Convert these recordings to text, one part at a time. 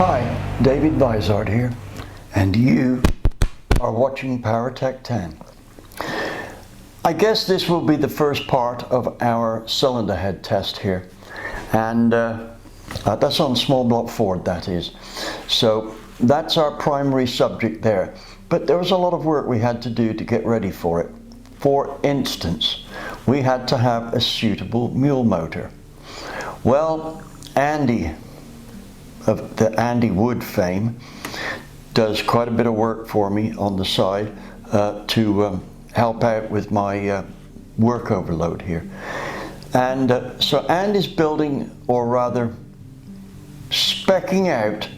Hi, David Vizard here, and you are watching PowerTec 10. I guess this will be the first part of our cylinder head test here, and that's on small block Ford, that is. So that's our primary subject there, but there was a lot of work we had to do to get ready for it. For instance, we had to have a suitable mule motor. Well, Andy of the Andy Wood fame does quite a bit of work for me on the side to help out with my work overload here. And so Andy's building, or rather speccing out,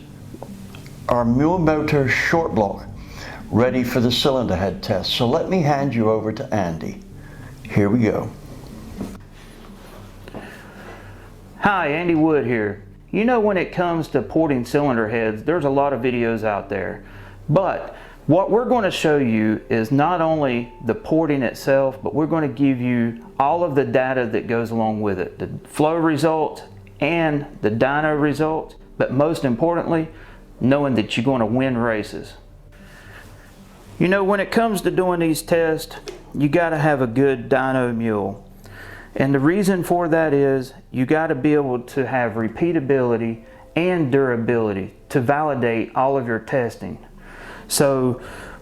our mule motor short block ready for the cylinder head test. So let me hand you over to Andy. Here we go. Hi, Andy Wood here. You know, when it comes to porting cylinder heads, there's a lot of videos out there. But what we're going to show you is not only the porting itself, but we're going to give you all of the data that goes along with it. The flow results and the dyno results, but most importantly, knowing that you're going to win races. You know, when it comes to doing these tests, you got to have a good dyno mule. And the reason for that is you got to be able to have repeatability and durability to validate all of your testing. So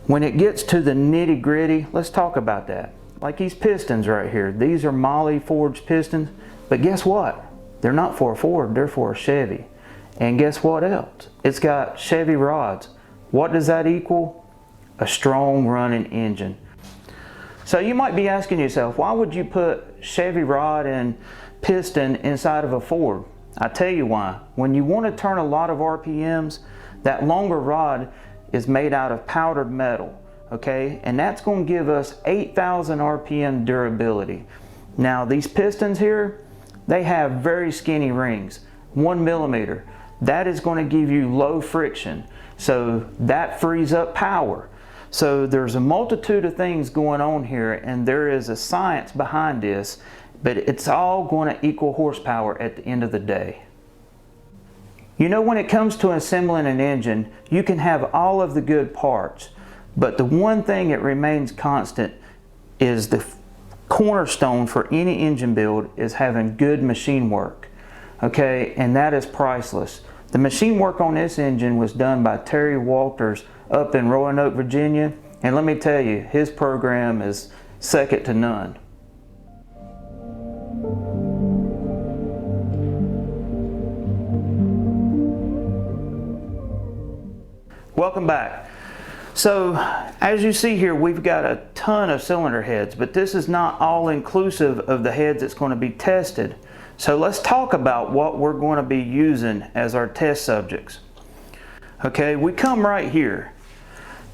when it gets to the nitty gritty, let's talk about that. Like these pistons right here, these are Moly forged pistons, but guess what? They're not for a Ford, they're for a Chevy. And guess what else? It's got Chevy rods. What does that equal? A strong running engine. So you might be asking yourself, why would you put Chevy rod and piston inside of a Ford? I tell you why. When you want to turn a lot of RPMs, that longer rod is made out of powdered metal, okay? And that's going to give us 8,000 RPM durability. Now these pistons here, they have very skinny rings, 1 millimeter. That is going to give you low friction, so that frees up power. So there's a multitude of things going on here, and there is a science behind this, but it's all going to equal horsepower at the end of the day. You know, when it comes to assembling an engine, you can have all of the good parts, but the one thing that remains constant is the cornerstone for any engine build is having good machine work, okay? And that is priceless. The machine work on this engine was done by Terry Walters up in Roanoke, Virginia, and let me tell you, his program is second to none. Welcome back. So as you see here, we've got a ton of cylinder heads, but this is not all inclusive of the heads that's going to be tested. So let's talk about what we're going to be using as our test subjects. Okay, we come right here.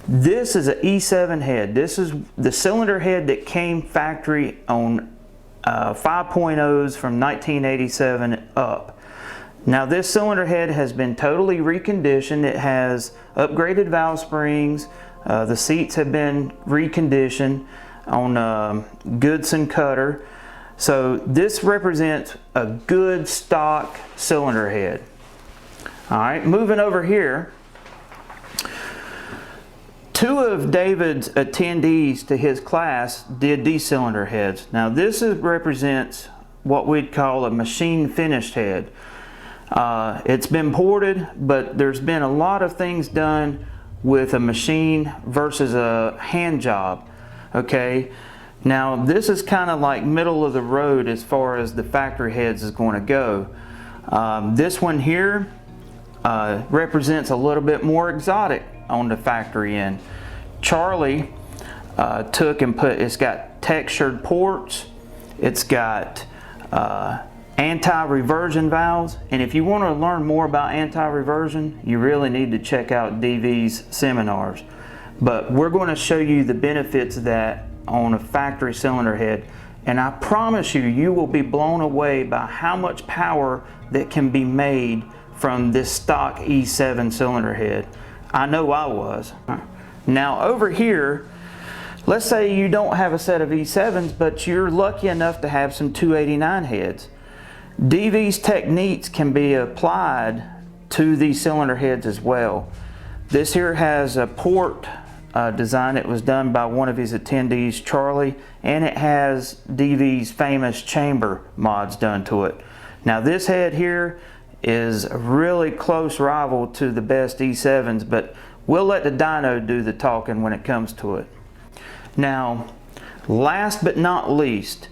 This is an E7 head. This is the cylinder head that came factory on 5.0s from 1987 up. Now this cylinder head has been totally reconditioned. It has upgraded valve springs. The seats have been reconditioned on Goodson cutter. So this represents a good stock cylinder head. All right, moving over here. Two of David's attendees to his class did these cylinder heads. Now this represents what we'd call a machine finished head. It's been ported, but there's been a lot of things done with a machine versus a hand job, okay? Now this is kind of like middle of the road as far as the factory heads is going to go. This one here represents a little bit more exotic on the factory end. Charlie took and put, it's got textured ports, it's got anti-reversion valves, and if you want to learn more about anti-reversion, you really need to check out DV's seminars. But we're going to show you the benefits of that on a factory cylinder head, and I promise you, you will be blown away by how much power that can be made from this stock E7 cylinder head. I know I was. Now over here, let's say you don't have a set of E7s, but you're lucky enough to have some 289 heads. DV's techniques can be applied to these cylinder heads as well. This here has a port design that was done by one of his attendees, Charlie, and it has DV's famous chamber mods done to it. Now this head here is a really close rival to the best E7s, but we'll let the dyno do the talking when it comes to it. Now, last but not least,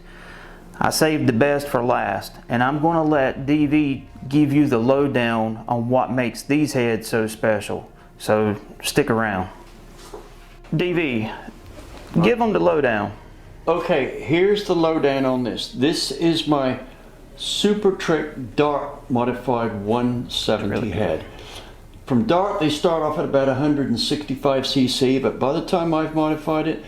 I saved the best for last, and I'm going to let DV give you the lowdown on what makes these heads so special. So stick around. DV, give them the lowdown. Okay, here's the lowdown on this. This is my Super Trick Dart modified 170 head. From Dart they start off at about 165 cc, but by the time I've modified it,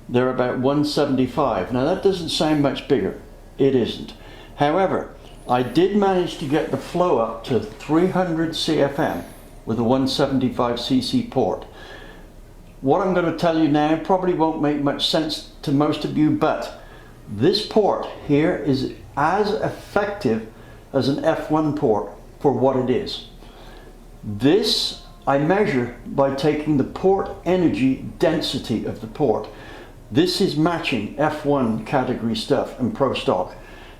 they're about 175. Now that doesn't sound much bigger. It isn't. However, I did manage to get the flow up to 300 CFM with a 175 cc port. What I'm going to tell you now probably won't make much sense to most of you, but this port here is as effective as an F1 port for what it is. This I measure by taking the port energy density of the port. This is matching F1 category stuff and Pro Stock.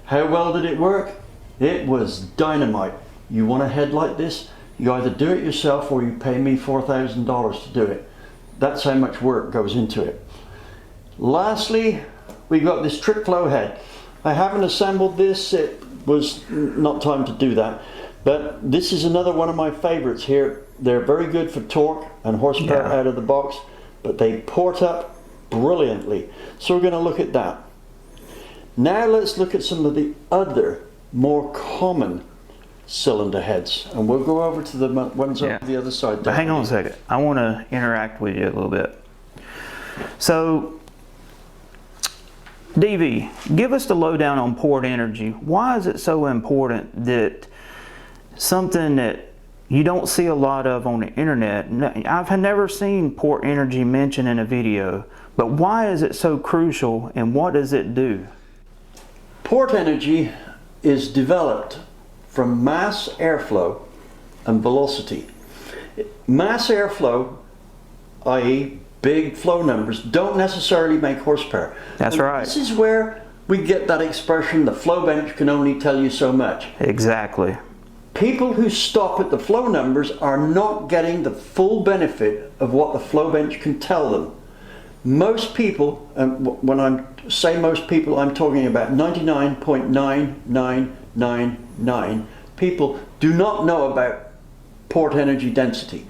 How well did it work? It was dynamite. You want a head like this? You either do it yourself or you pay me $4,000 to do it. That's how much work goes into it. Lastly, we got this trick flow head. I haven't assembled this, it was not time to do that. But this is another one of my favorites here. They're very good for torque and horsepower out of the box, but they port up brilliantly. So we're going to look at that. Now let's look at some of the other more common cylinder heads, and we'll go over to the ones on the other side. But hang on a second, I want to interact with you a little bit. So DV, give us the lowdown on port energy. Why is it so important that something that you don't see a lot of on the internet? I've never seen port energy mentioned in a video, but why is it so crucial and what does it do? Port energy is developed from mass airflow and velocity. Mass airflow, i.e. big flow numbers, don't necessarily make horsepower. That's right. This is where we get that expression, the flow bench can only tell you so much. Exactly. People who stop at the flow numbers are not getting the full benefit of what the flow bench can tell them. Most people, and when I say most people, I'm talking about 99.9999 people do not know about port energy density.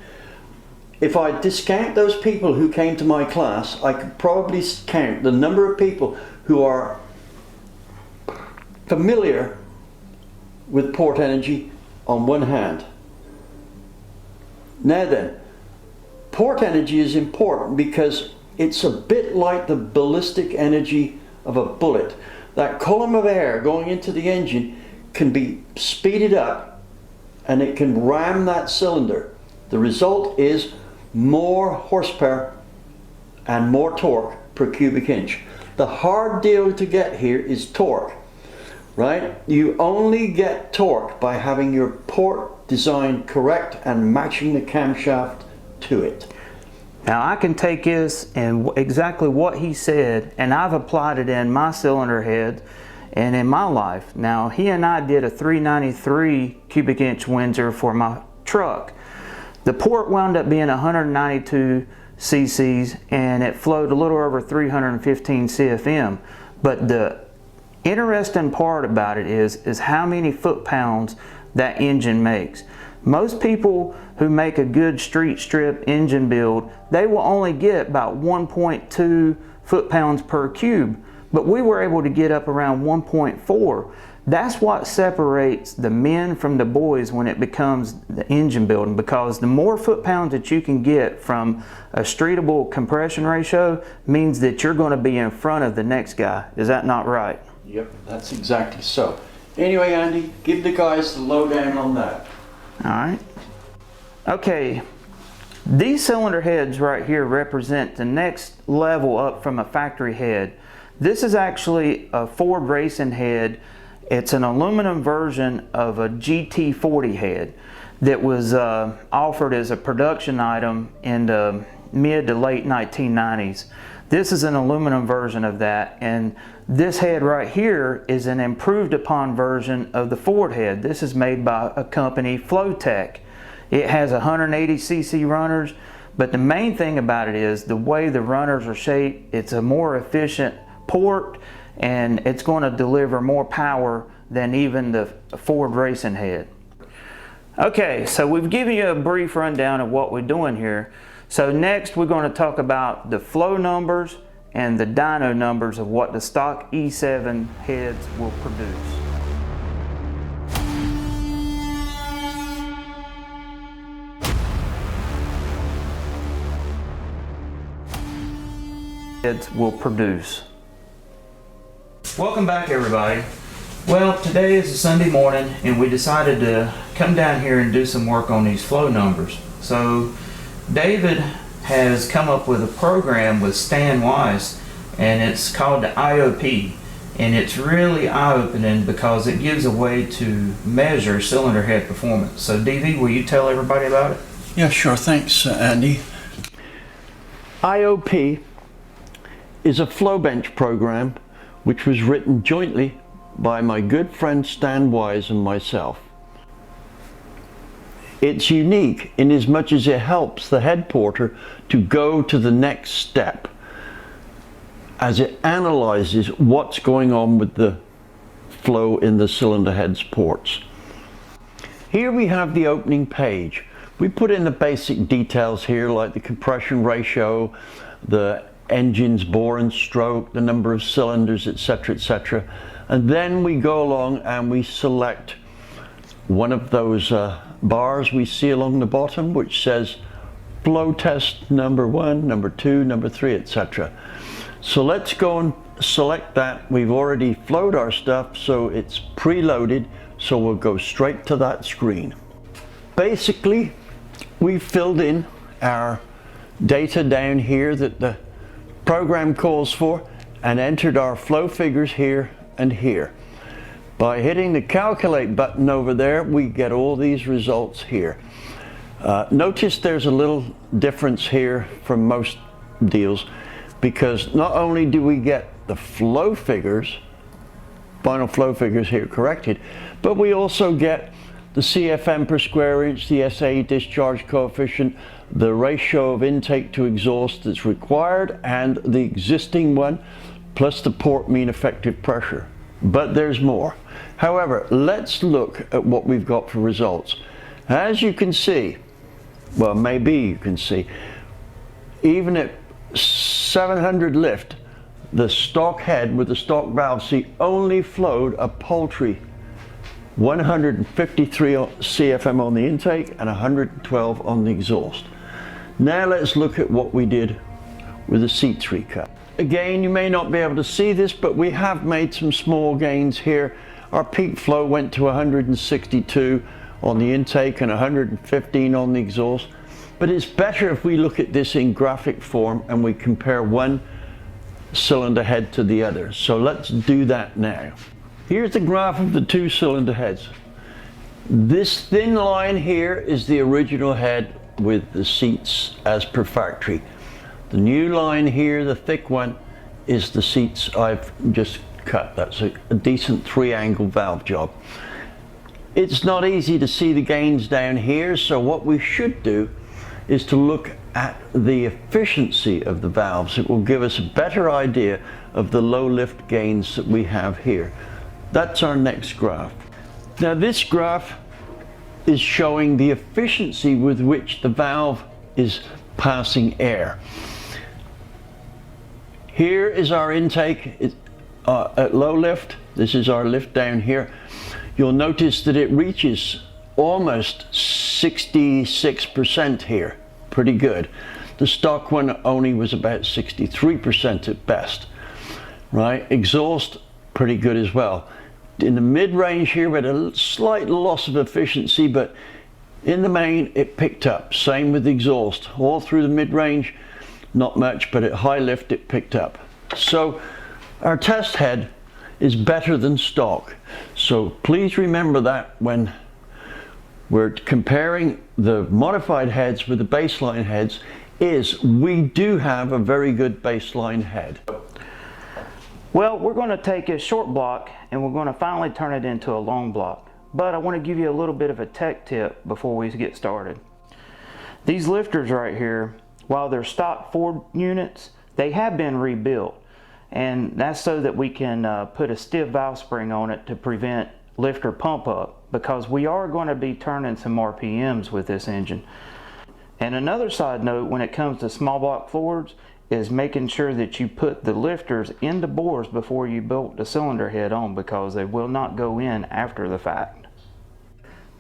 If I discount those people who came to my class, I could probably count the number of people who are familiar with port energy on one hand. Now then, port energy is important because it's a bit like the ballistic energy of a bullet. That column of air going into the engine can be speeded up and it can ram that cylinder. The result is more horsepower and more torque per cubic inch. The hard deal to get here is torque, right? You only get torque by having your port design correct and matching the camshaft to it. Now I can take this and exactly what he said, and I've applied it in my cylinder head and in my life. Now he and I did a 393 cubic inch Windsor for my truck. The port wound up being 192 cc's and it flowed a little over 315 CFM. But the interesting part about it is how many foot-pounds that engine makes. Most people who make a good street strip engine build, they will only get about 1.2 foot-pounds per cube, but we were able to get up around 1.4. That's what separates the men from the boys when it becomes the engine building, because the more foot-pounds that you can get from a streetable compression ratio means that you're going to be in front of the next guy. Is that not right? Yep, that's exactly so. Anyway, Andy, give the guys the lowdown on that. All right. Okay, these cylinder heads right here represent the next level up from a factory head. This is actually a Ford racing head. It's an aluminum version of a GT40 head. that was offered as a production item in the mid to late 1990s. This is an aluminum version of that, and this head right here is an improved upon version of the Ford head. This is made by a company, PowerTec. It has 180cc runners, but the main thing about it is the way the runners are shaped. It's a more efficient port, and it's going to deliver more power than even the Ford racing head. Okay, so we've given you a brief rundown of what we're doing here. So next we're going to talk about the flow numbers and the dyno numbers of what the stock E7 heads will produce. Welcome back, everybody. Well, today is a Sunday morning and we decided to come down here and do some work on these flow numbers. So David has come up with a program with Stan Weiss, and it's called the IOP, and it's really eye-opening because it gives a way to measure cylinder head performance. So DV, will you tell everybody about it? Yeah, sure. Thanks, Andy. IOP is a flow bench program which was written jointly by my good friend Stan Weiss and myself. It's unique in as much as it helps the head porter to go to the next step as it analyzes what's going on with the flow in the cylinder head's ports. Here we have the opening page. We put in the basic details here, like the compression ratio, the engine's bore and stroke, the number of cylinders, etc., etc. And then we go along and we select one of those bars we see along the bottom, which says flow test number 1, number 2, number 3, etc. So let's go and select that. We've already flowed our stuff, so it's preloaded, so we'll go straight to that screen. Basically, we filled in our data down here that the program calls for and entered our flow figures here and here. By hitting the calculate button over there, we get all these results here. Notice there's a little difference here from most deals, because not only do we get the flow figures, final flow figures here corrected, but we also get the CFM per square inch, the SAE discharge coefficient, the ratio of intake to exhaust that's required, and the existing one, plus the port mean effective pressure. But there's more. However, let's look at what we've got for results. As you can see, well, maybe you can see, even at 700 lift, the stock head with the stock valve seat only flowed a paltry 153 CFM on the intake and 112 on the exhaust. Now let's look at what we did with the seats recut. Again, you may not be able to see this, but we have made some small gains here. Our peak flow went to 162 on the intake and 115 on the exhaust. But it's better if we look at this in graphic form and we compare one cylinder head to the other. So let's do that now. Here's the graph of the two cylinder heads. This thin line here is the original head with the seats as per factory. The new line here, the thick one, is the seats I've just cut. That's a decent 3-angle valve job. It's not easy to see the gains down here, so what we should do is to look at the efficiency of the valves. It will give us a better idea of the low lift gains that we have here. That's our next graph. Now this graph is showing the efficiency with which the valve is passing air. Here is our intake at low lift. This is our lift down here. You'll notice that it reaches almost 66% here. Pretty good. The stock one only was about 63% at best. Right? Exhaust, pretty good as well. In the mid-range here, we had a slight loss of efficiency, but in the main, it picked up. Same with the exhaust. All through the mid-range, not much, but at high lift, it picked up. So our test head is better than stock. So please remember that when we're comparing the modified heads with the baseline heads, is we do have a very good baseline head. Well, we're going to take a short block and we're going to finally turn it into a long block. But I want to give you a little bit of a tech tip before we get started. These lifters right here, while they're stock Ford units, they have been rebuilt. And that's so that we can put a stiff valve spring on it to prevent lifter pump up, because we are going to be turning some RPMs with this engine. And another side note when it comes to small block Fords is making sure that you put the lifters in the bores before you bolt the cylinder head on, because they will not go in after the fact.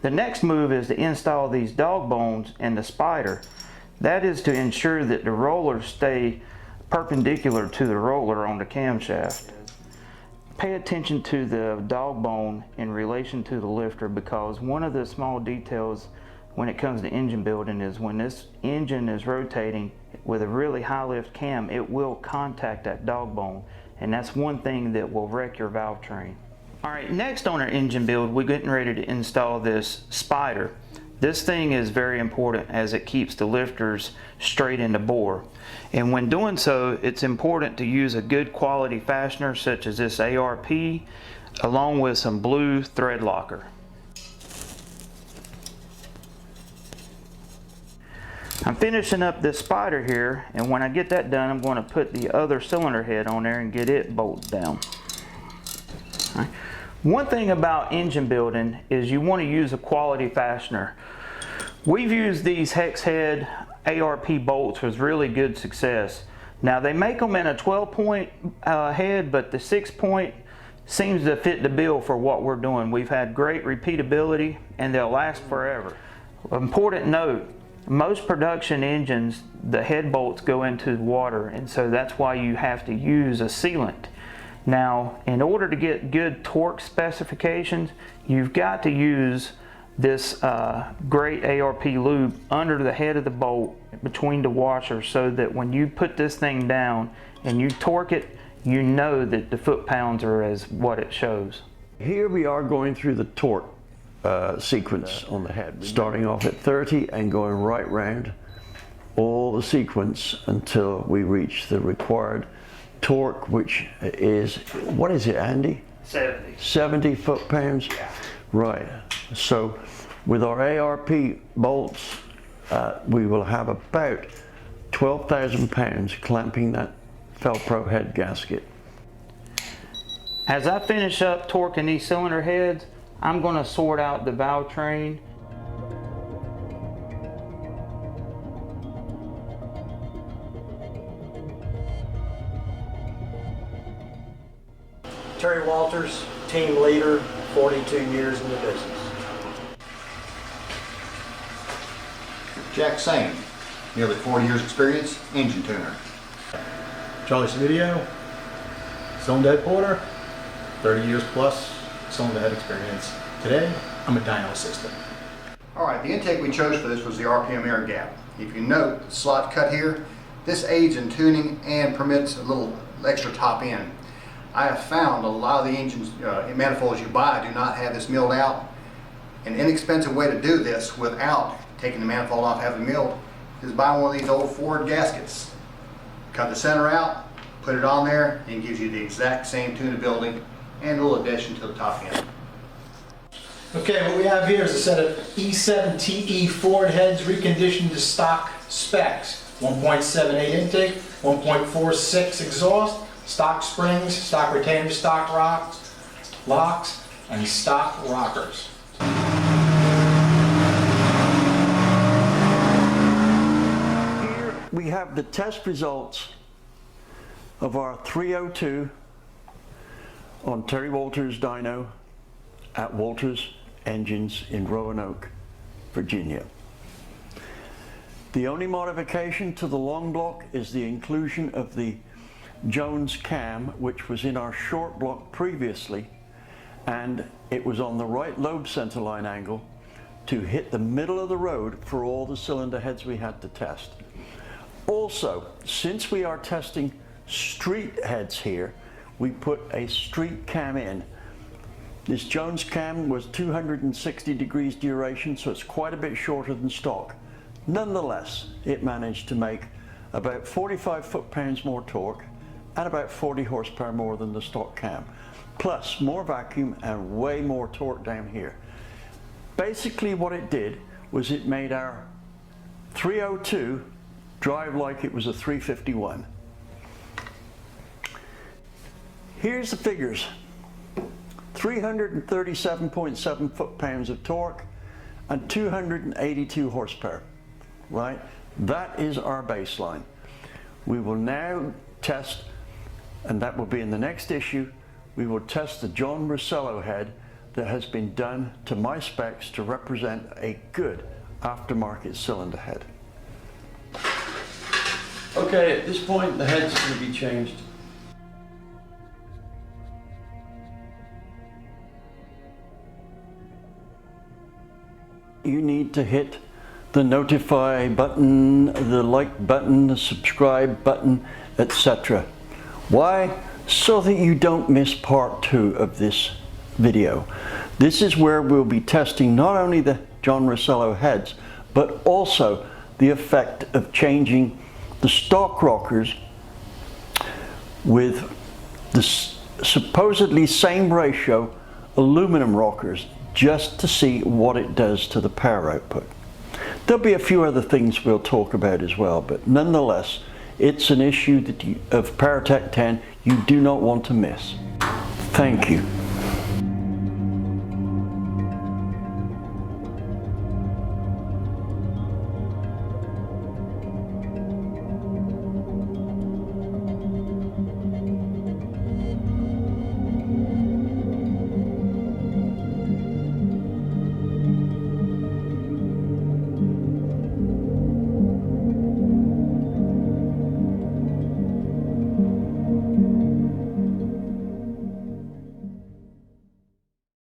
The next move is to install these dog bones in the spider. That is to ensure that the rollers stay perpendicular to the roller on the camshaft. Pay attention to the dog bone in relation to the lifter, because one of the small details when it comes to engine building is when this engine is rotating with a really high lift cam, it will contact that dog bone, and that's one thing that will wreck your valve train. Alright, next on our engine build, we're getting ready to install this spider. This thing is very important as it keeps the lifters straight in the bore. And when doing so, it's important to use a good quality fastener such as this ARP, along with some blue thread locker. I'm finishing up this spider here, and when I get that done, I'm going to put the other cylinder head on there and get it bolted down. All right. One thing about engine building is you want to use a quality fastener. We've used these hex head ARP bolts with really good success. Now they make them in a 12-point head, but the 6-point seems to fit the bill for what we're doing. We've had great repeatability and they'll last forever. Important note, most production engines, the head bolts go into the water, and so that's why you have to use a sealant. Now, in order to get good torque specifications, you've got to use this great ARP lube under the head of the bolt between the washers, so that when you put this thing down and you torque it, you know that the foot-pounds are as what it shows. Here we are going through the torque sequence on the head, starting off at 30 and going right round all the sequence until we reach the required torque, which is, what is it, Andy? 70. 70 foot-pounds? Yeah. Right. So with our ARP bolts, we will have about 12,000 pounds clamping that Velcro head gasket. As I finish up torquing these cylinder heads, I'm going to sort out the valve train. Terry Walters, team leader, 42 years in the business. Jack Sane, nearly 40 years experience, engine tuner. Charlie Savidio, cylinder head porter, 30 years plus cylinder head experience. Today, I'm a dyno assistant. All right, the intake we chose for this was the RPM air gap. If you note the slot cut here, this aids in tuning and permits a little extra top end. I have found a lot of the engines, manifolds you buy do not have this milled out. An inexpensive way to do this without taking the manifold off, having it milled, is buy one of these old Ford gaskets. Cut the center out, put it on there, and it gives you the exact same tunability and a little addition to the top end. Okay, what we have here is a set of E7TE Ford heads reconditioned to stock specs. 1.78 intake, 1.46 exhaust, stock springs, stock retainers, stock locks, and stock rockers. Here we have the test results of our 302 on Terry Walters dyno at Walters Engines in Roanoke, Virginia. The only modification to the long block is the inclusion of the Jones cam, which was in our short block previously, and it was on the right lobe center line angle to hit the middle of the road for all the cylinder heads we had to test. Also, since we are testing street heads here, we put a street cam in This Jones cam was 260 degrees duration, so it's quite a bit shorter than stock. Nonetheless, it managed to make about 45 foot-pounds more torque and about 40 horsepower more than the stock cam, plus more vacuum and way more torque down here. Basically what it did was it made our 302 drive like it was a 351. Here's the figures. 337.7 foot-pounds of torque and 282 horsepower, right? That is our baseline. We will now test, and that will be in the next issue, we will test the John Rossello head that has been done to my specs to represent a good aftermarket cylinder head. Okay, at this point the head's going to be changed. You need to hit the notify button, the like button, the subscribe button, etc. Why? So that you don't miss part 2 of this video. This is where we'll be testing not only the John Rossello heads, but also the effect of changing the stock rockers with the supposedly same ratio aluminum rockers, just to see what it does to the power output. There'll be a few other things we'll talk about as well, but nonetheless, it's an issue that of PowerTec 10 you do not want to miss. Thank you.